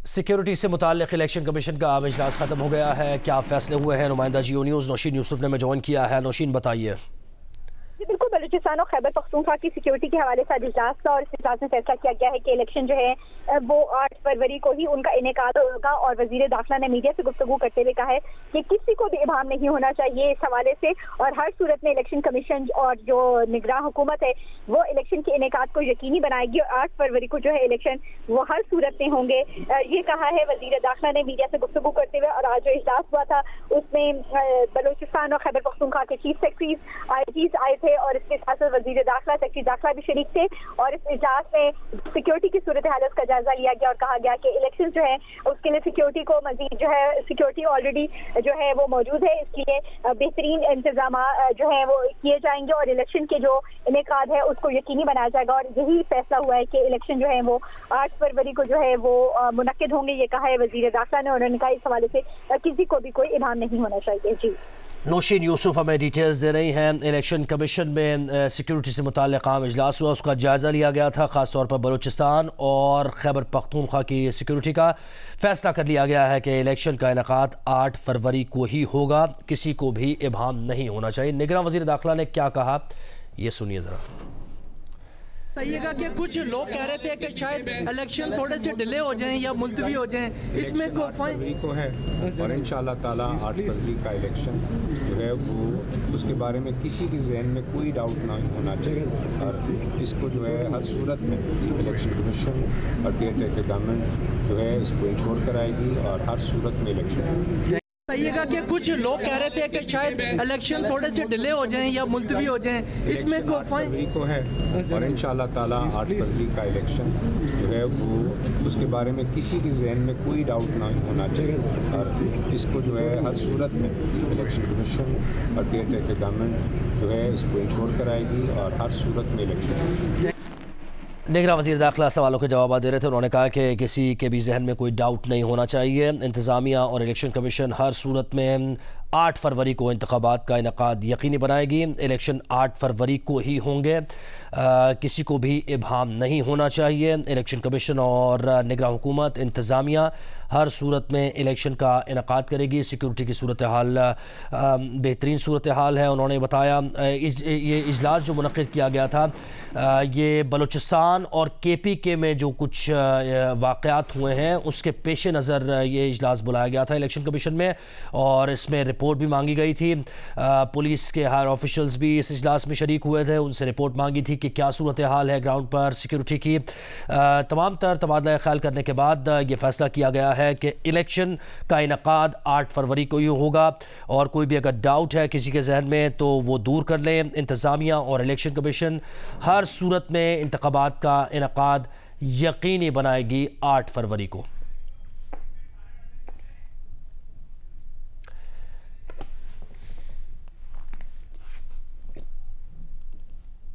Security से मुताल्लिक़ election commission का आम इजलास ख़त्म हो गया है। क्या फैसले हुए हैं? नुमाइंदा जियो न्यूज़ नौशीन यूसुफ ने ज्वाइन किया है। नौशीन, बताइए। बिल्कुल, बलूचिस्तान और खैबर पख्तूनख्वा की सिक्योरिटी के हवाले से इजलास था और इस इजलास में फैसला किया गया है कि इलेक्शन जो है वो 8 फरवरी को ही उनका इनेकाद होगा। और वजीर दाखिला ने मीडिया से गुफ्तगू करते हुए कहा है कि किसी को भी इबाम नहीं होना चाहिए इस हवाले से, और हर सूरत में इलेक्शन कमीशन और जो निगरान हुकूमत है वो इलेक्शन के इनेकाद को यकीनी बनाएगी और 8 फरवरी को जो है इलेक्शन वो हर सूरत में होंगे। ये कहा है वजीर दाखिला ने मीडिया से गुफ्तगू करते हुए। और आज जो इजलास हुआ था उसमें बलूचिस्तान और खैबर पख्तूनख्वा के चीफ सेक्रेटरीज आईजीज आए थे और इसके साथ वजीर दाखिला सेक्रेटरी दाखिला भी शरीक थे। और इस इजलास में सिक्योरिटी की सूरत हालत का जायजा लिया गया और कहा गया कि इलेक्शन जो है उसके लिए सिक्योरिटी को मजीद जो है सिक्योरिटी ऑलरेडी जो है वो मौजूद है, इसलिए बेहतरीन इंतजाम जो है वो किए जाएंगे और इलेक्शन के जो इनेकाद है उसको यकीनी बनाया जाएगा। और यही फैसला हुआ है कि इलेक्शन जो है वो 8 फरवरी को जो है वो मुनक्किद होंगे। ये कहा है वजीर दाखिला ने। उन्होंने कहा इस हवाले से किसी को भी कोई इबाम नहीं होना चाहिए। जी, नौशीन यूसुफ हमें डिटेल्स दे रही हैं। इलेक्शन कमीशन में सिक्योरिटी से मुताल्लिक़ आम इजलास हुआ, उसका जायज़ा लिया गया था। ख़ास तौर पर बलूचिस्तान और खैबर पख्तूनख्वा की सिक्योरिटी का फैसला कर लिया गया है कि इलेक्शन का इनेकाद 8 फरवरी को ही होगा, किसी को भी इबाम नहीं होना चाहिए। निगरान वज़ीर दाखिला ने क्या कहा, ये सुनिए ज़रा। बताइएगा कि कुछ लोग कह रहे थे कि शायद इलेक्शन थोड़े से डिले हो जाएं या मुलतवी हो जाएं, इसमें फरवरी को है और इंशाअल्लाह ताला 8 फरवरी का इलेक्शन जो है वो उसके बारे में किसी के जहन में कोई डाउट ना होना चाहिए। और इसको जो है हर सूरत में इलेक्शन कमीशन और केयर टेकर गवर्नमेंट जो है इसको इंश्योर कराएगी और हर सूरत में इलेक्शन। बताइएगा कि कुछ लोग कह रहे थे कि शायद इलेक्शन थोड़े से डिले हो जाएं या मुलतवी हो जाएं, इसमें फरवरी को है और इंशाअल्लाह ताला 8 फरवरी का इलेक्शन जो है वो उसके बारे में किसी के जहन में कोई डाउट ना होना चाहिए। और इसको जो है हर सूरत में इलेक्शन कमीशन और केयर टेकर गवर्नमेंट जो है इसको इंश्योर कराएगी और हर सूरत में इलेक्शन। निगरान वज़ीर दाखिला सवालों के जवाब दे रहे थे। उन्होंने कहा कि किसी के भी जहन में कोई डाउट नहीं होना चाहिए। इंतज़ामिया और इलेक्शन कमीशन हर सूरत में 8 फरवरी को इंतखाबात का इनेकाद यकीनी बनाएगी। इलेक्शन 8 फरवरी को ही होंगे, किसी को भी इबाम नहीं होना चाहिए। इलेक्शन कमीशन और निगरान हुकूमत इंतज़ामिया हर सूरत में इलेक्शन का इनेकाद करेगी। सिक्योरिटी की सूरत हाल बेहतरीन सूरत हाल है। उन्होंने बताया ये इजलास जो मुनक़्क़िद किया गया था ये बलूचिस्तान और KPK में जो कुछ वाक़यात हुए हैं उसके पेश नज़र ये इजलास बुलाया गया था इलेक्शन कमीशन में, और इसमें रिपोर्ट भी मांगी गई थी। पुलिस के हायर ऑफिशल्स भी इस इजलास में शरीक हुए थे, उनसे रिपोर्ट मांगी थी कि क्या सूरत हाल है ग्राउंड पर सिक्योरिटी की। तमाम तर तबादला ख्याल करने के बाद ये फ़ैसला किया गया है कि इलेक्शन का इनेकाद 8 फरवरी को ही होगा। और कोई भी अगर डाउट है किसी के जहन में तो वो दूर कर लें। इंतज़ामिया और इलेक्शन कमीशन हर सूरत में इंतखाबात का इनेकाद यकीनी बनाएगी 8 फरवरी को।